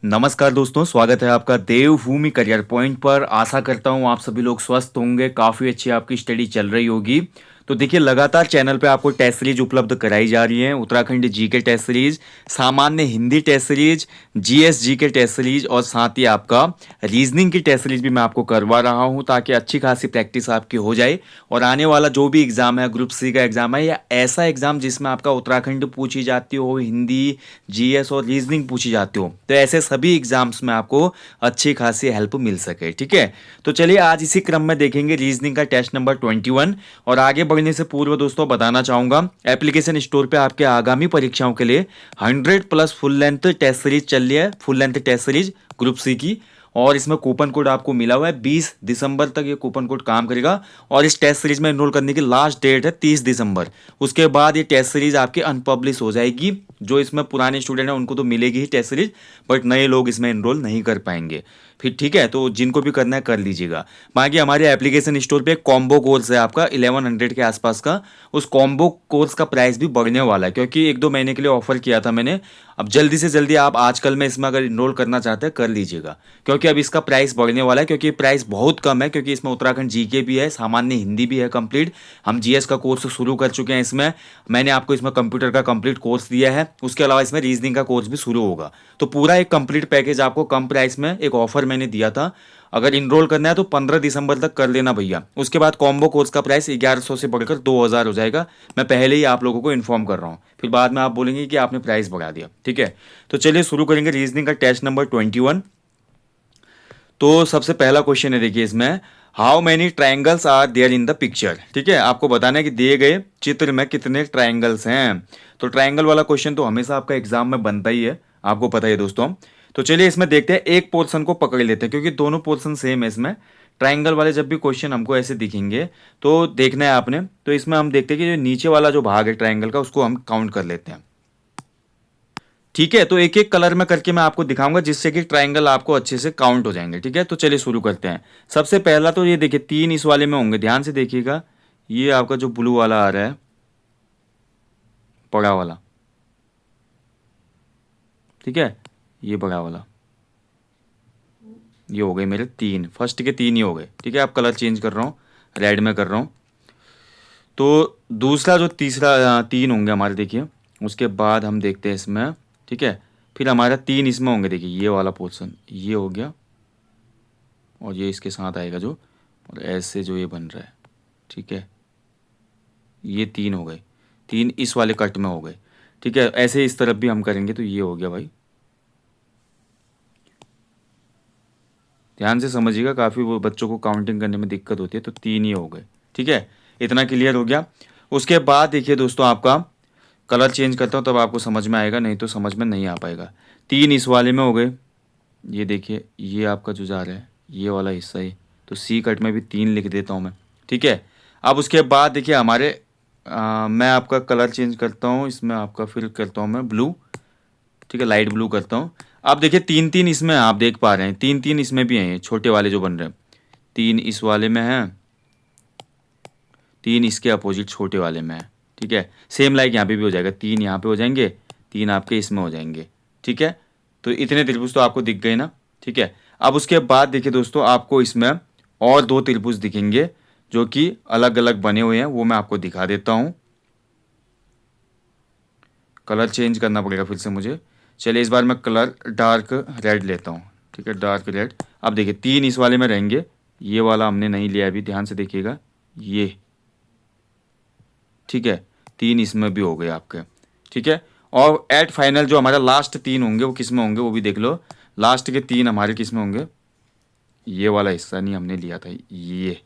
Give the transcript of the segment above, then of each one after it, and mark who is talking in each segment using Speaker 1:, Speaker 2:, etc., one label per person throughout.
Speaker 1: नमस्कार दोस्तों, स्वागत है आपका देवभूमि करियर पॉइंट पर। आशा करता हूँ आप सभी लोग स्वस्थ होंगे, काफ़ी अच्छी आपकी स्टडी चल रही होगी। तो देखिए, लगातार चैनल पे आपको टेस्ट सीरीज उपलब्ध कराई जा रही है। उत्तराखंड जीके टेस्ट सीरीज, सामान्य Hindi test series, GS GK test series और साथ ही आपका रीजनिंग की टेस्ट सीरीज भी मैं आपको करवा रहा हूँ, ताकि अच्छी खासी प्रैक्टिस आपकी हो जाए। और आने वाला जो भी एग्जाम है, ग्रुप सी का एग्जाम है या ऐसा एग्जाम जिसमें आपका उत्तराखंड पूछी जाती हो, हिंदी, जीएस और रीजनिंग पूछी जाती हो, तो ऐसे सभी एग्जाम्स में आपको अच्छी खासी हेल्प मिल सके। ठीक है, तो चलिए आज इसी क्रम में देखेंगे रीजनिंग का टेस्ट नंबर 21। और आगे बढ़ने से पूर्व दोस्तों बताना चाहूंगा, एप्लीकेशन स्टोर पे आपके आगामी परीक्षाओं के लिए 100+ फुल लेंथ टेस्ट सीरीज चल रही है, full length test series group C की। और इसमें कूपन कोड आपको मिला हुआ है, 20 दिसंबर तक ये कूपन कोड काम करेगा। और इस टेस्ट सीरीज में एनरोल करने की लास्ट डेट है 30 दिसंबर। उसके बाद ये टेस्ट सीरीज आपकी अनपब्लिश हो जाएगी। जो इसमें पुराने स्टूडेंट हैं उनको तो मिलेगी ही टेस्ट सीरीज, बट नए लोग इसमें एनरोल नहीं कर पाएंगे। फिर ठीक है, तो जिनको भी करना है कर लीजिएगा। बाकी हमारे एप्लीकेशन स्टोर पे कॉम्बो कोर्स है आपका 1100 के आसपास का। उस कॉम्बो कोर्स का प्राइस भी बढ़ने वाला है, क्योंकि 1-2 महीने के लिए ऑफर किया था मैंने। अब जल्दी से जल्दी आप आजकल में इसमें अगर इनरोल करना चाहते हैं कर लीजिएगा, क्योंकि अब इसका प्राइस बढ़ने वाला है। क्योंकि प्राइस बहुत कम है, क्योंकि इसमें उत्तराखंड जीके भी है, सामान्य हिंदी भी है कंप्लीट। हम जीएस का कोर्स शुरू कर चुके हैं इसमें। मैंने आपको इसमें कंप्यूटर का कंप्लीट कोर्स दिया है, उसके अलावा इसमें रीजनिंग का कोर्स भी शुरू होगा। तो पूरा एक कंप्लीट पैकेज आपको कम प्राइस में एक ऑफर मैंने दिया था। अगर इनरोल करना है तो 15 दिसंबर तक कर लेना भैया। उसके बाद कॉम्बो कोर्स का प्राइस 1100 से बढ़कर 2000 हो जाएगा। मैं पहले ही आप लोगों को इन्फॉर्म कर रहा हूँ, फिर बाद में आप बोलेंगे कि आपने प्राइस बढ़ा दिया। ठीक है, तो चलिए शुरू करेंगे रीजनिंग का टेस्ट नंबर 21। तो सबसे पहला क्वेश्चन है, देखिए इसमें, how many triangles are there in the picture. ठीक है, आपको बताना है कि दिए गए चित्र में कितने ट्राइंगल्स हैं। तो ट्राइंगल वाला क्वेश्चन तो हमेशा आपका एग्जाम में बनता ही है, आपको पता ही है दोस्तों। तो चलिए इसमें देखते हैं, एक पोर्शन को पकड़ लेते हैं, क्योंकि दोनों पोर्शन सेम है इसमें। ट्राइंगल वाले जब भी क्वेश्चन हमको ऐसे दिखेंगे तो देखना है आपने। तो इसमें हम देखते हैं कि जो नीचे वाला जो भाग है ट्राइंगल का, उसको हम काउंट कर लेते हैं। ठीक है, तो एक एक कलर में करके मैं आपको दिखाऊंगा, जिससे कि ट्राइंगल आपको अच्छे से काउंट हो जाएंगे। ठीक है, तो चलिए शुरू करते हैं। सबसे पहला तो ये देखिए, 3 इस वाले में होंगे, ध्यान से देखिएगा। ये आपका जो ब्लू वाला आ रहा है, बड़ा वाला, ठीक है, ये बड़ा वाला, ये हो गए मेरे 3, फर्स्ट के 3 ही हो गए। ठीक है, आप कलर चेंज कर रहा हूँ, रेड में कर रहा हूँ। तो दूसरा जो तीसरा 3 होंगे हमारे, देखिए उसके बाद हम देखते हैं इसमें। ठीक है, फिर हमारा 3 इसमें होंगे, देखिए ये वाला पोर्शन ये हो गया, और ये इसके साथ आएगा जो, और ऐसे जो ये बन रहा है। ठीक है, ये 3 हो गए, 3 इस वाले कट में हो गए। ठीक है, ऐसे इस तरफ भी हम करेंगे तो ये हो गया भाई। ध्यान से समझिएगा, काफ़ी वो बच्चों को काउंटिंग करने में दिक्कत होती है। तो 3 ही हो गए। ठीक है, इतना क्लियर हो गया। उसके बाद देखिए दोस्तों, आपका कलर चेंज करता हूँ तब आपको समझ में आएगा, नहीं तो समझ में नहीं आ पाएगा। 3 इस वाले में हो गए, ये देखिए ये आपका जो जा रहा है ये वाला हिस्सा ही। तो सी कट में भी 3 लिख देता हूँ मैं। ठीक है, अब उसके बाद देखिए हमारे मैं आपका कलर चेंज करता हूँ इसमें, आपका फिर करता हूँ मैं ब्लू। ठीक है, लाइट ब्लू करता हूँ। अब देखिए 3-3 इसमें आप देख पा रहे हैं, 3-3 इसमें भी हैं, ये छोटे वाले जो बन रहे हैं। 3 इस वाले में हैं, 3 इसके अपोजिट छोटे वाले में है। ठीक है, सेम लाइक यहाँ पे भी हो जाएगा, 3 यहाँ पे हो जाएंगे, 3 आपके इसमें हो जाएंगे। ठीक है, तो इतने त्रिभुज तो आपको दिख गए ना। ठीक है, अब उसके बाद देखिए दोस्तों, आपको इसमें और 2 त्रिभुज दिखेंगे जो कि अलग अलग बने हुए हैं, वो मैं आपको दिखा देता हूँ। कलर चेंज करना पड़ेगा फिर से मुझे। चलिए इस बार मैं कलर डार्क रेड लेता हूँ। ठीक है, डार्क रेड। अब देखिए 3 इस वाले में रहेंगे, ये वाला हमने नहीं लिया अभी, ध्यान से देखिएगा ये। ठीक है, 3 इसमें भी हो गए आपके। ठीक है, और एट फाइनल जो हमारा लास्ट 3 होंगे वो किस में होंगे वो भी देख लो। लास्ट के 3 हमारे किस में होंगे, ये वाला हिस्सा नहीं हमने लिया था ये।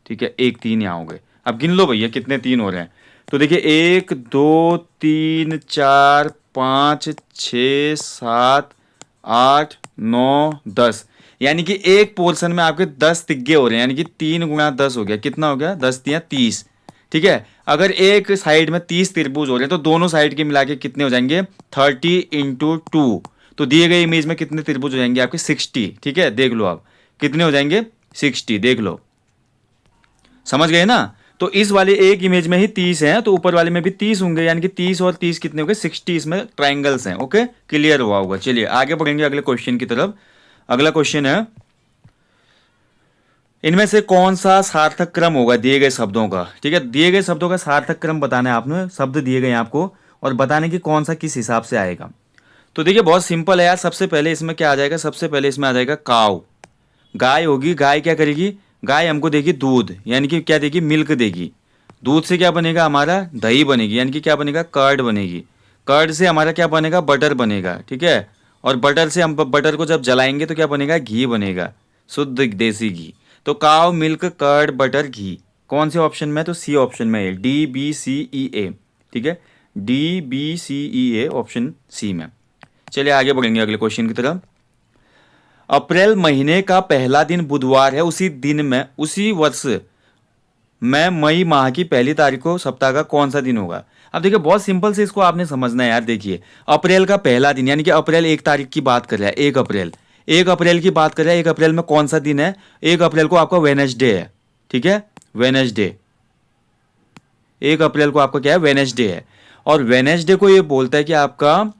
Speaker 1: ठीक है, 1-3 यहाँ हो गए। अब गिन लो भैया कितने 3 हो रहे हैं। तो देखिए 1 2 3 4 5 6 7 8 9 10, यानी कि एक पोर्शन में आपके 10 तिग्गे हो रहे हैं, यानी कि 3 × 10 हो गया। कितना हो गया, 10×3 = 30। ठीक है, अगर एक साइड में 30 त्रिभुज हो रहे हैं तो दोनों साइड के मिला के कितने हो जाएंगे, 30 × 2। तो दिए गए इमेज में कितने त्रिभुज हो जाएंगे आपके, 60। ठीक है, देख लो आप कितने हो जाएंगे, 60, देख लो, समझ गए ना। तो इस वाले एक इमेज में ही 30 हैं, तो ऊपर वाले में भी 30 होंगे, यानी कि 30 और 30 कितने हो गए, 60 इसमें ट्राइंगल्स हैं। ओके, क्लियर हुआ होगा। चलिए आगे बढ़ेंगे अगले क्वेश्चन की तरफ। अगला क्वेश्चन है, इनमें से कौन सा सार्थक क्रम होगा दिए गए शब्दों का। ठीक है, दिए गए शब्दों का सार्थक क्रम बताना है आपने, शब्द दिए गए हैं आपको और बताने की कौन सा किस हिसाब से आएगा। तो देखिए बहुत सिंपल है यार, सबसे पहले इसमें क्या आ जाएगा, सबसे पहले इसमें आ जाएगा काव, गाय होगी। गाय क्या करेगी, गाय हमको देगी दूध, यानी कि क्या देगी, मिल्क देगी। दूध से क्या बनेगा, हमारा दही बनेगी, यानी कि क्या बनेगा, कर्ड बनेगी। कर्ड से हमारा क्या बनेगा, बटर बनेगा। ठीक है, और बटर से हम बटर को जब जलाएंगे तो क्या बनेगा, घी बनेगा, शुद्ध देसी घी। तो काव, मिल्क, कर्ड, बटर, घी, कौन से ऑप्शन में है, तो सी ऑप्शन में है, DBCEA। ठीक है, DBCEA ऑप्शन सी में। चलिए आगे बढ़ेंगे अगले क्वेश्चन की तरफ। अप्रैल महीने का पहला दिन बुधवार है, उसी दिन में उसी वर्ष में मई माह की पहली तारीख को सप्ताह का कौन सा दिन होगा। अब देखिए बहुत सिंपल से इसको आपने समझना है यार। देखिए अप्रैल का पहला दिन, यानी कि अप्रैल 1 तारीख की बात कर रहा है, 1 अप्रैल, 1 अप्रैल की बात कर रहा है। 1 अप्रैल में कौन सा दिन है, 1 अप्रैल को आपका वेडनेसडे है। ठीक है, वेडनेसडे, 1 अप्रैल को आपका क्या है, वेडनेसडे है। और वेडनेसडे को ये बोलता है कि आपका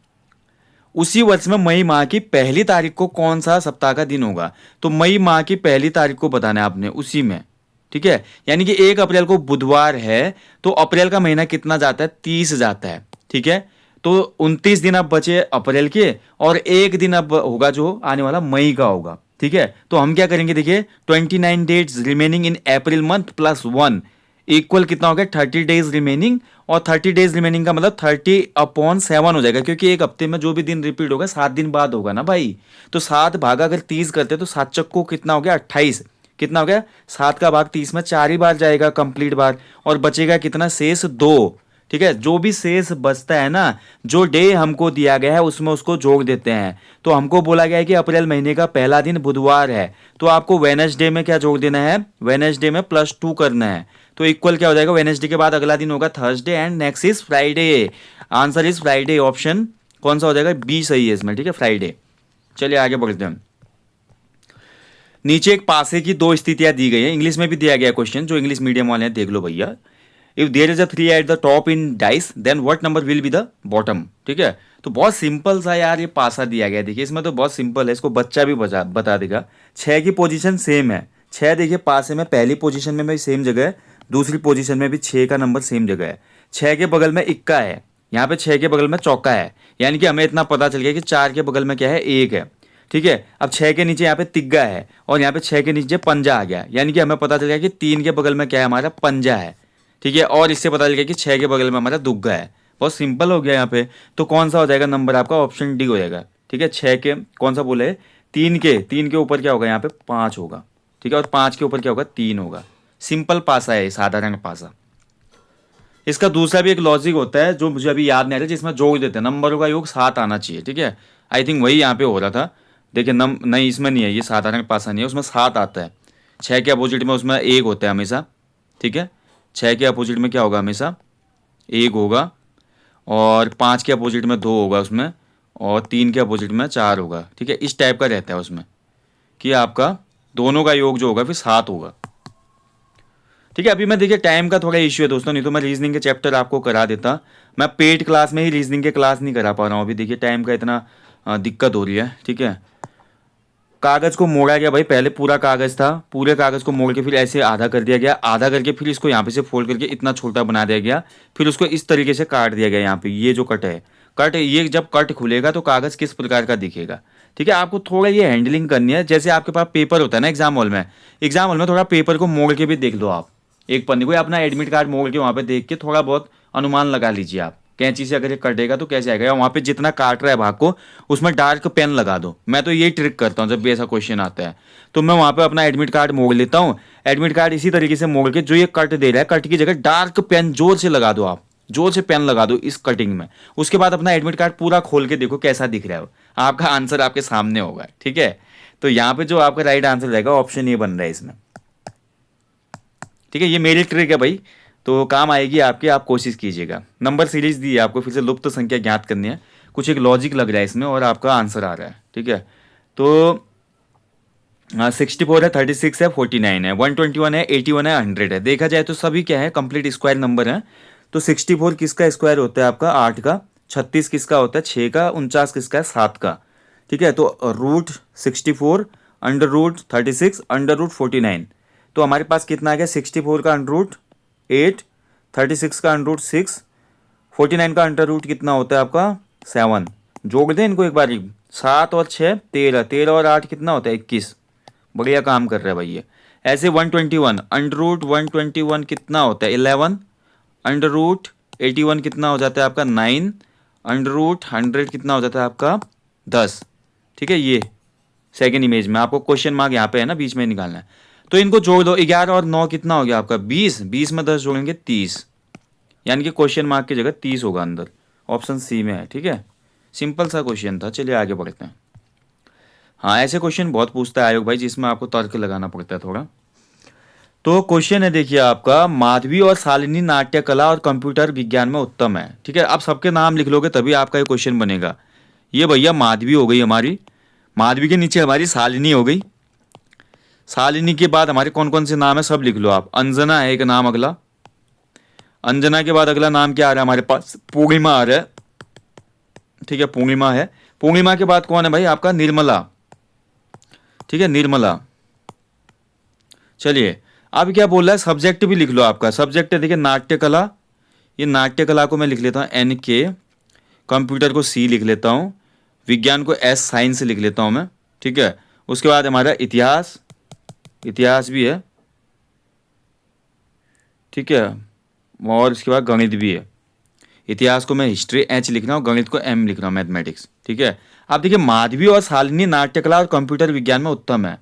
Speaker 1: उसी वर्ष में मई माह की पहली तारीख को कौन सा सप्ताह का दिन होगा। तो मई माह की पहली तारीख को बताना है आपने, उसी में। ठीक है, यानी कि 1 अप्रैल को बुधवार है, तो अप्रैल का महीना कितना जाता है, 30 जाता है। ठीक है, तो 29 दिन अब बचे अप्रैल के, और एक दिन अब होगा जो आने वाला मई का होगा। ठीक है, तो हम क्या करेंगे, देखिए 29 days remaining in April month plus 1 equal कितना हो गया, 30 डेज रिमेनिंग। और 30 डेज रिमेनिंग का मतलब 30/7 हो जाएगा, क्योंकि एक हफ्ते में जो भी दिन रिपीट होगा 7 दिन बाद होगा ना भाई। तो 7 भागा अगर 30 करते तो 7 चक्को कितना हो गया, 28। कितना हो गया, 7 का भाग 30 में 4 ही बार जाएगा, कंप्लीट बार। और बचेगा कितना, शेष 2। ठीक है, जो भी शेष बचता है ना, जो डे हमको दिया गया है उसमें उसको जोड़ देते हैं। तो हमको बोला गया है कि अप्रैल महीने का पहला दिन बुधवार है, तो आपको वेडनेसडे में क्या जोड़ देना है, वेडनेसडे में +2 करना है। तो इक्वल क्या हो जाएगा, वेडनेसडे के बाद अगला दिन होगा Thursday and next is Friday. Answer is Friday, option कौन सा हो जाएगा, बी सही है इसमें। ठीक है, फ्राइडे। चलिए आगे बढ़ते हैं। नीचे एक पासे की 2 स्थितियां दी गई है, इंग्लिश में भी दिया गया क्वेश्चन, जो इंग्लिश मीडियम वाले हैं देख लो भैया। If there is a 3 at the top in dice then what number will be the bottom. ठीक है, तो बहुत सिंपल सा यार ये पासा दिया गया है। देखिए इसमें तो बहुत सिंपल है, इसको बच्चा भी बता देगा। 6 की पोजीशन सेम है, 6 देखिए पासे में पहली पोजीशन में भी सेम जगह है, दूसरी पोजीशन में भी 6 का नंबर सेम जगह है। 6 के बगल में इक्का है, यहाँ पे 6 के बगल में चौका है, यानी कि हमें इतना पता चल गया कि 4 के बगल में क्या है, 1 है। ठीक है, अब 6 के नीचे यहाँ पे तिग्गा है, और यहाँ पे 6 के नीचे पंजा आ गया, यानी कि हमें पता चल गया कि 3 के बगल में क्या है, हमारा पंजा है। ठीक है, और इससे पता चल गया कि 6 के बगल में हमारा दुग्गा है। बहुत सिंपल हो गया यहाँ पे। तो कौन सा हो जाएगा नंबर आपका, ऑप्शन डी हो जाएगा। ठीक है, 6 के कौन सा बोले, 3 के ऊपर क्या होगा, यहाँ पे 5 होगा। ठीक है, और 5 के ऊपर क्या होगा, 3 होगा। सिंपल पासा है, साधारण पासा। इसका दूसरा भी एक लॉजिक होता है जो मुझे अभी याद नहीं आ रहा, जिसमें जोड़ देते हैं, नंबरों का योग 7 आना चाहिए। ठीक है, आई थिंक वही यहाँ पे हो रहा था। देखिए नहीं, इसमें नहीं है, ये साधारण पासा नहीं है, उसमें 7 आता है। 6 के अपोजिट में उसमें 1 होता है हमेशा। ठीक है, 6 के अपोजिट में क्या होगा, हमेशा 1 होगा, और 5 के अपोजिट में 2 होगा उसमें, और 3 के अपोजिट में 4 होगा। ठीक है, इस टाइप का रहता है उसमें, कि आपका दोनों का योग जो होगा फिर 7 होगा। ठीक है, अभी मैं देखिए टाइम का थोड़ा इश्यू है दोस्तों, नहीं तो मैं रीजनिंग के चैप्टर आपको करा देता। मैं पेड क्लास में ही रीजनिंग के क्लास नहीं करा पा रहा हूँ अभी, देखिए टाइम का इतना दिक्कत हो रही है। ठीक है, कागज़ को मोड़ा गया भाई, पहले पूरा कागज़ था, पूरे कागज़ को मोड़ के फिर ऐसे आधा कर दिया गया, आधा करके फिर इसको यहाँ पे से फोल्ड करके इतना छोटा बना दिया गया, फिर उसको इस तरीके से काट दिया गया। यहाँ पे ये जो कट है, कट, ये जब कट खुलेगा तो कागज़ किस प्रकार का दिखेगा। ठीक है, आपको थोड़ा ये हैंडलिंग करनी है, जैसे आपके पास पेपर होता है ना एग्जाम हॉल में, एग्जाम हॉल में थोड़ा पेपर को मोड़ के भी देख लो आप, एक पन्ने को या अपना एडमिट कार्ड मोड़ के वहाँ पे देख के थोड़ा बहुत अनुमान लगा लीजिए आप, कैंची से अगर ये कटेगा तो कैसे आएगा, या वहाँ पे जितना काट रहा है भाग को उसमें डार्क पेन लगा दो। मैं तो यही ट्रिक करता हूँ, जब भी ऐसा क्वेश्चन आता है तो मैं वहाँ पे अपना एडमिट कार्ड मोड़ लेता हूँ। एडमिट कार्ड इसी तरीके से मोड़ के जो ये कट दे रहा है, कट की जगह डार्क पेन जोर से लगा दो, आप जोर से पेन लगा दो इस कटिंग में। उसके बाद अपना एडमिट कार्ड पूरा खोल के देखो कैसा दिख रहा है, आपका आंसर आपके सामने होगा। ठीक है, तो यहाँ पे जो आपका राइट आंसर रहेगा ऑप्शन ए बन रहा है इसमें। ठीक है, ये मेरी ट्रिक है भाई, तो काम आएगी आपके, आप कोशिश कीजिएगा। नंबर सीरीज दी है आपको, फिर से लुप्त संख्या ज्ञात करनी है, कुछ एक लॉजिक लग रहा है इसमें और आपका आंसर आ रहा है। ठीक है, तो हाँ 64 है, 36 है, 49 है, 121 है, 81 है, 100 है। देखा जाए तो सभी क्या है, कंप्लीट स्क्वायर नंबर है। तो 64 किसका स्क्वायर होता है आपका 8 का, 36 किसका होता है 6 का, 49 किसका है 7 का। ठीक है, तो root 64 under root 36 under root 49। तो हमारे पास कितना आ गया, 64 का अंडर रूट 8, 36 का अंडर रूट 6, 49 का अंडर रूट कितना होता है आपका 7। जोड़ दें इनको एक बार, 7 और 6 13, 13 और 8 कितना होता है 21। बढ़िया काम कर रहे हैं भाई ये। ऐसे 121 अंडर रूट 121 कितना होता है 11, अंडर रूट 81 कितना हो जाता है आपका 9, अंडर रूट 100 कितना हो जाता है आपका 10। ठीक है, ये सेकेंड इमेज में आपको क्वेश्चन मार्क यहाँ पे है ना, बीच में निकालना है। तो इनको जोड़ दो, 11 और 9 कितना हो गया आपका 20, 20 में 10 जोड़ेंगे 30, यानी कि क्वेश्चन मार्क की जगह 30 होगा अंदर। ऑप्शन सी में है। ठीक है, सिंपल सा क्वेश्चन था। चलिए आगे बढ़ते हैं। हाँ ऐसे क्वेश्चन बहुत पूछता है आयोग भाई, जिसमें आपको तर्क लगाना पड़ता है थोड़ा। तो क्वेश्चन है देखिए आपका, माधवी और शालिनी नाट्य कला और कंप्यूटर विज्ञान में उत्तम है। ठीक है, आप सबके नाम लिख लोगे तभी आपका ये क्वेश्चन बनेगा। ये भैया माधवी हो गई हमारी, माधवी के नीचे हमारी शालिनी हो गई, शालिनी के बाद हमारे कौन कौन से नाम है सब लिख लो आप। अंजना है एक नाम अगला, अंजना के बाद अगला नाम क्या आ रहा है हमारे पास, पूर्णिमा आ रहा है। ठीक है, पूर्णिमा है। पूर्णिमा के बाद कौन है भाई आपका, निर्मला। ठीक है, निर्मला। चलिए अब क्या बोल रहा है, सब्जेक्ट भी लिख लो आपका। सब्जेक्ट है देखिए नाट्य कला, ये नाट्य कला को मैं लिख लेता हूँ एन के, कंप्यूटर को सी लिख लेता हूँ, विज्ञान को एस साइंस लिख लेता हूँ मैं। ठीक है, उसके बाद हमारा इतिहास, इतिहास भी है। ठीक है, और इसके बाद गणित भी है। इतिहास को मैं हिस्ट्री एच लिख रहा हूँ, गणित को एम लिख रहा हूँ, मैथमेटिक्स। ठीक है, अब देखिए माधवी और शालिनी नाट्य कला और कंप्यूटर विज्ञान में उत्तम है।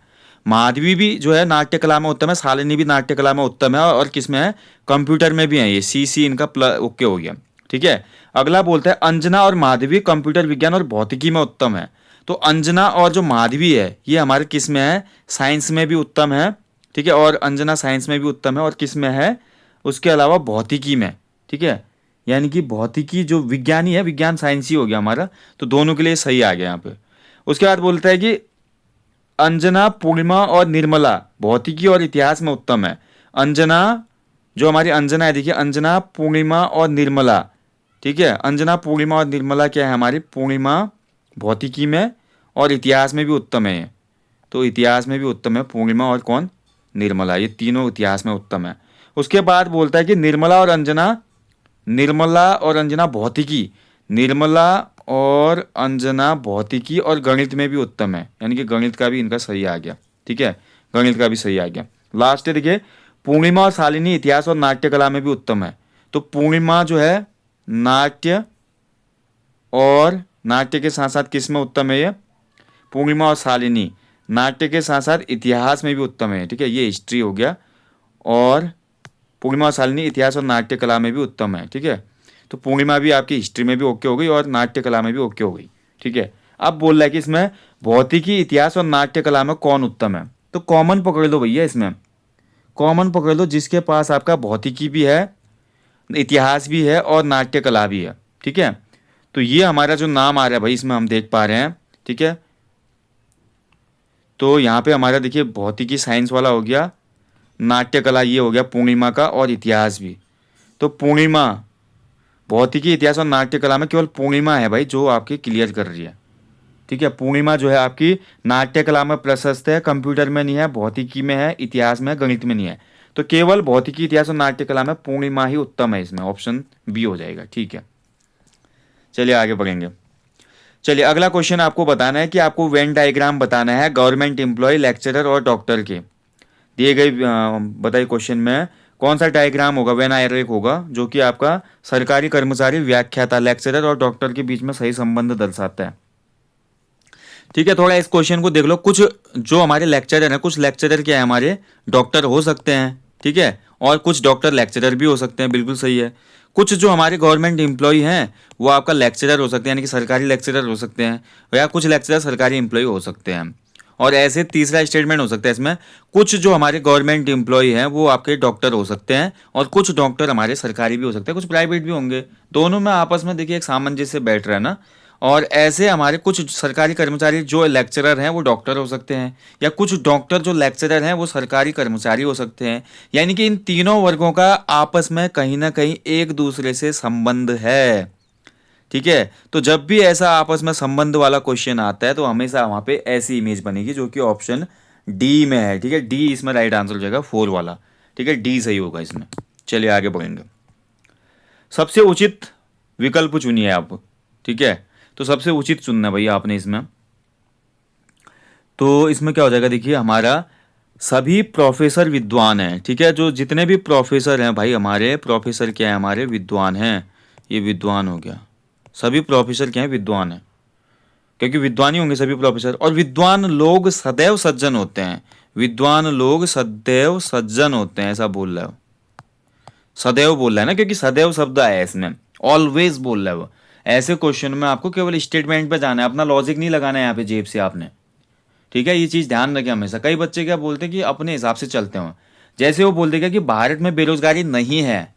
Speaker 1: माधवी भी जो है नाट्य कला में उत्तम है, शालिनी भी नाट्य कला में उत्तम है, और किस में है, कंप्यूटर में भी है। ये सी सी इनका प्लस ओके हो गया। ठीक है, अगला बोलता है अंजना और माधवी कंप्यूटर विज्ञान और भौतिकी में उत्तम है। तो अंजना और जो माधवी है ये हमारे किस में है, साइंस में भी उत्तम है। ठीक है, और अंजना साइंस में भी उत्तम है, और किस में है, उसके अलावा भौतिकी में। ठीक है, यानी कि भौतिकी जो विज्ञानी है, विज्ञान साइंस ही हो गया हमारा, तो दोनों के लिए सही आ गया यहाँ पे। उसके बाद बोलता है कि अंजना, पूर्णिमा और निर्मला भौतिकी और इतिहास में उत्तम है। अंजना, जो हमारी अंजना है देखिए, अंजना, पूर्णिमा और निर्मला। ठीक है, अंजना, पूर्णिमा और निर्मला क्या है हमारी, पूर्णिमा भौतिकी में और इतिहास में भी उत्तम है। तो इतिहास में भी उत्तम है पूर्णिमा और कौन, निर्मला, ये तीनों इतिहास में उत्तम है। उसके बाद बोलता है कि निर्मला और अंजना, निर्मला और अंजना भौतिकी, निर्मला और अंजना भौतिकी और गणित में भी उत्तम है, यानी कि गणित का भी इनका सही आ गया। ठीक है, गणित का भी सही आ गया। लास्ट है देखिए, पूर्णिमा और शालिनी इतिहास और नाट्य कला में भी उत्तम है। तो पूर्णिमा जो है नाट्य, और नाट्य के साथ साथ किस में उत्तम है ये, पूर्णिमा और शालिनी नाट्य के साथ साथ इतिहास में भी उत्तम है। ठीक है, ये हिस्ट्री हो गया, और पूर्णिमा और शालिनी इतिहास और नाट्य कला में भी उत्तम है। ठीक है, तो पूर्णिमा भी आपकी हिस्ट्री में भी ओके हो गई और नाट्य कला में भी ओके हो गई। ठीक है, अब बोल रहा है कि इसमें भौतिकी, इतिहास और नाट्य कला में कौन उत्तम है। तो कॉमन पकड़ लो भैया, इसमें कॉमन पकड़ लो, जिसके पास आपका भौतिकी भी है, इतिहास भी है और नाट्य कला भी है। ठीक है, तो ये हमारा जो नाम आ रहा है भाई, इसमें हम देख पा रहे हैं। ठीक है, तो यहाँ पे हमारा देखिए भौतिकी साइंस वाला हो गया, नाट्य कला ये हो गया पूर्णिमा का, और इतिहास भी। तो पूर्णिमा, भौतिकी, इतिहास और नाट्य कला में केवल पूर्णिमा है भाई जो आपकी क्लियर कर रही है। ठीक है, पूर्णिमा जो है आपकी नाट्य कला में प्रशस्त है, कंप्यूटर में नहीं है, भौतिकी में है, इतिहास में, गणित में नहीं है। तो केवल भौतिकी, इतिहास और नाट्य कला में पूर्णिमा ही उत्तम है, इसमें ऑप्शन बी हो जाएगा। ठीक है, चलिए आगे बढ़ेंगे। चलिए अगला क्वेश्चन आपको बताना है कि आपको वेन डायग्राम बताना है गवर्नमेंट एम्प्लॉय, लेक्चरर और डॉक्टर के। दिए गए बताइए क्वेश्चन में कौन सा डायग्राम होगा, वेन आयरेक होगा, जो कि आपका सरकारी कर्मचारी, व्याख्याता, लेक्चरर और डॉक्टर के बीच में सही संबंध दर्शाता है। ठीक है, थोड़ा इस क्वेश्चन को देख लो। कुछ जो हमारे लेक्चरर हैं, कुछ लेक्चरर क्या है हमारे डॉक्टर हो सकते हैं। ठीक है, और कुछ डॉक्टर लेक्चरर भी हो सकते हैं, बिल्कुल सही है। कुछ जो हमारे गवर्नमेंट एम्प्लॉय हैं वो आपका लेक्चरर हो सकते हैं, यानी कि सरकारी लेक्चरर हो सकते हैं, या कुछ लेक्चरर सरकारी एम्प्लॉय हो सकते हैं। और ऐसे तीसरा स्टेटमेंट हो सकता है इसमें, कुछ जो हमारे गवर्नमेंट एम्प्लॉय हैं वो आपके डॉक्टर हो सकते हैं, और कुछ डॉक्टर हमारे सरकारी भी हो सकते हैं, कुछ प्राइवेट भी होंगे। दोनों में आपस में देखिए एक सामंजस्य बैठ रहा है ना, और ऐसे हमारे कुछ सरकारी कर्मचारी जो लेक्चरर हैं वो डॉक्टर हो सकते हैं, या कुछ डॉक्टर जो लेक्चरर हैं वो सरकारी कर्मचारी हो सकते हैं। यानी कि इन तीनों वर्गों का आपस में कहीं ना कहीं एक दूसरे से संबंध है। ठीक है, तो जब भी ऐसा आपस में संबंध वाला क्वेश्चन आता है तो हमेशा वहां पे ऐसी इमेज बनेगी, जो कि ऑप्शन डी में है। ठीक है, डी इसमें राइट आंसर हो जाएगा, 4 वाला। ठीक है, डी सही होगा इसमें। चलिए आगे बढ़ेंगे। सबसे उचित विकल्प चुनिए आप। ठीक है, तो सबसे उचित चुनना है भैया आपने इसमें। तो इसमें क्या हो जाएगा, देखिए हमारा सभी प्रोफेसर विद्वान हैं। ठीक है, जो जितने भी प्रोफेसर हैं भाई, हमारे प्रोफेसर क्या है, हमारे विद्वान हैं। ये विद्वान हो गया, सभी प्रोफेसर क्या है, विद्वान है, क्योंकि विद्वान ही होंगे सभी प्रोफेसर। और विद्वान लोग सदैव सज्जन होते हैं। विद्वान लोग सदैव सज्जन होते हैं, ऐसा बोल रहा है। सदैव बोल रहा है ना, क्योंकि सदैव शब्द आया है इसमें, ऑलवेज बोल रहा है वो। ऐसे क्वेश्चन में आपको केवल स्टेटमेंट पे जाना है, अपना लॉजिक नहीं लगाना है यहाँ पे जेब से आपने। ठीक है, ये चीज़ ध्यान रखें हमेशा। कई बच्चे क्या बोलते हैं कि अपने हिसाब से चलते हो, जैसे वो बोल देगा कि भारत में बेरोजगारी नहीं है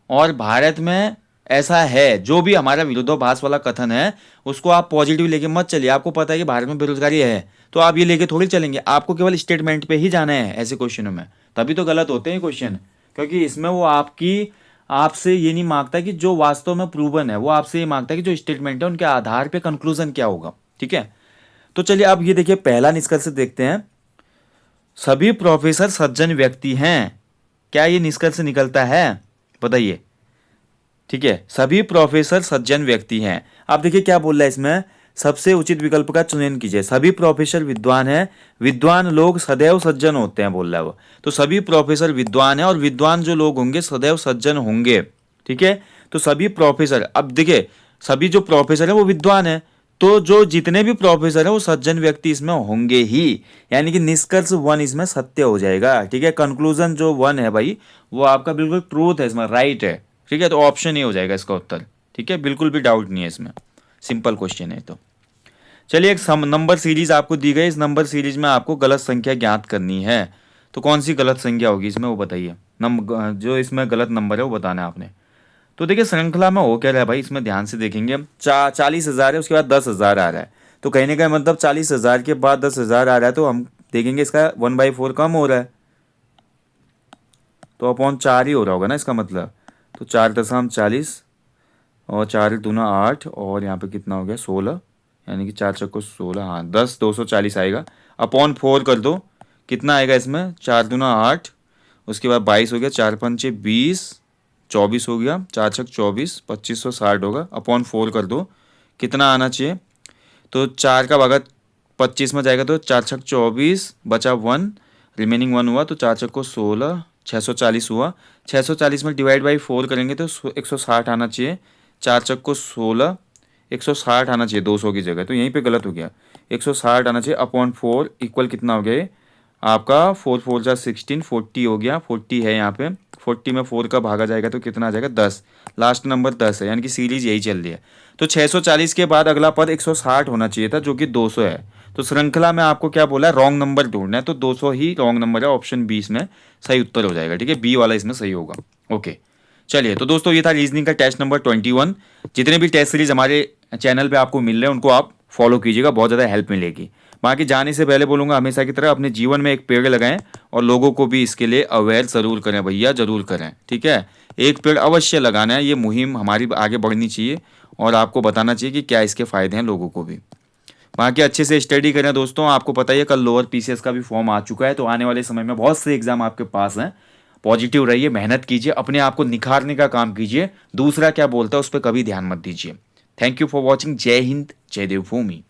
Speaker 1: और भारत में ऐसा है, जो भी हमारा विरोधाभास वाला कथन है उसको आप पॉजिटिव लेके मत चलिए। आपको पता है कि भारत में बेरोजगारी है, तो आप ये लेके थोड़ी चलेंगे। आपको केवल स्टेटमेंट पे ही जाना है ऐसे क्वेश्चनों में, तभी तो गलत होते हैं क्वेश्चन। क्योंकि इसमें वो आपसे ये नहीं मांगता कि जो वास्तव में प्रूवन है, वो आपसे ये मांगता है कि जो स्टेटमेंट है उनके आधार पे कंक्लूजन क्या होगा। ठीक है, तो चलिए अब ये देखिए पहला निष्कर्ष देखते हैं। सभी प्रोफेसर सज्जन व्यक्ति हैं, क्या ये निष्कर्ष निकलता है, बताइए। ठीक है, सभी प्रोफेसर सज्जन व्यक्ति हैं। अब देखिए क्या बोल रहा है इसमें, सबसे उचित विकल्प का चयन कीजिए। सभी प्रोफेसर विद्वान हैं, विद्वान लोग सदैव सज्जन होते हैं बोल रहा है वो। तो सभी प्रोफेसर विद्वान है और विद्वान जो लोग होंगे सदैव सज्जन होंगे। ठीक है, तो सभी प्रोफेसर, अब देखिए सभी जो प्रोफेसर है वो विद्वान है, तो जो जितने भी प्रोफेसर है वो सज्जन व्यक्ति इसमें होंगे ही। यानी कि निष्कर्ष 1 इसमें सत्य हो जाएगा। ठीक है, कंक्लूजन जो 1 है भाई वो आपका बिल्कुल ट्रूथ है, इसमें राइट है। ठीक है, तो ऑप्शन ही हो जाएगा इसका उत्तर। ठीक है, बिल्कुल भी डाउट नहीं है इसमें, सिंपल क्वेश्चन है। तो चलिए एक नंबर सीरीज आपको दी गई, इस नंबर सीरीज में आपको गलत संख्या ज्ञात करनी है। तो कौन सी गलत संख्या होगी इसमें वो बताइए। जो इसमें गलत नंबर है वो बताना है आपने। तो देखिए श्रृंखला में हो क्या रहा है भाई, इसमें ध्यान से देखेंगे। 40,000 है, उसके बाद 10,000 आ रहा है। तो कहने का मतलब 40,000 के बाद 10,000 आ रहा है, तो हम देखेंगे इसका 1/4 कम हो रहा है, तो अपॉन 4 ही हो रहा होगा ना इसका मतलब। तो 4.40 और 4 दूना 8 और यहाँ पे कितना हो गया 16, यानी कि 4 चक्को 16, हाँ 10, 240 आएगा। अपॉन 4 कर दो, कितना आएगा इसमें, 4 दूना 8, उसके बाद 22 हो गया, 4 पंचे 20, 24 हो गया, 4 छक 24, 2560 होगा। अपॉन 4 कर दो, कितना आना चाहिए, तो 4 का भागा 25 में जाएगा तो 4 छक 24, बचा 1, रिमेनिंग 1 हुआ, तो 4 चक्को 16, 640 हुआ। 640 में डिवाइड बाई 4 करेंगे तो 160 आना चाहिए। 4 चक्को 16, 160 आना चाहिए 200 की जगह, तो यहीं पे गलत हो गया। 160 आना चाहिए अपॉन 4 इक्वल कितना हो गया आपका, 4 4 जा 16, 40 हो गया। 40 है यहाँ पे, 40 में 4 का भागा जाएगा तो कितना आ जाएगा 10। लास्ट नंबर 10 है, यानी कि सीरीज यही चल रही है। तो 640 के बाद अगला पद 160 होना चाहिए था, जो कि 200 है। तो श्रृंखला में आपको क्या बोला है, रॉन्ग नंबर ढूंढना है, तो 200 ही रॉन्ग नंबर है। ऑप्शन 20 में सही उत्तर हो जाएगा। ठीक है, बी वाला इसमें सही होगा। ओके, चलिए तो दोस्तों ये था रीजनिंग का टेस्ट नंबर 21। जितने भी टेस्ट सीरीज हमारे चैनल पे आपको मिल रहे हैं उनको आप फॉलो कीजिएगा, बहुत ज़्यादा हेल्प मिलेगी। बाकी जाने से पहले बोलूँगा हमेशा की तरह अपने जीवन में एक पेड़ लगाएं और लोगों को भी इसके लिए अवेयर ज़रूर करें भैया, ज़रूर करें। ठीक है, एक पेड़ अवश्य लगाना है, ये मुहिम हमारी आगे बढ़नी चाहिए और आपको बताना चाहिए कि क्या इसके फ़ायदे हैं लोगों को भी। बाकी अच्छे से स्टडी करें दोस्तों। आपको पता ही है कल लोअर पीसीएस का भी फॉर्म आ चुका है, तो आने वाले समय में बहुत से एग्जाम आपके पास हैं। पॉजिटिव रहिए, मेहनत कीजिए, अपने आप को निखारने का काम कीजिए। दूसरा क्या बोलता है उस पर कभी ध्यान मत दीजिए। Thank you for watching. जय हिंद, जय देवभूमि।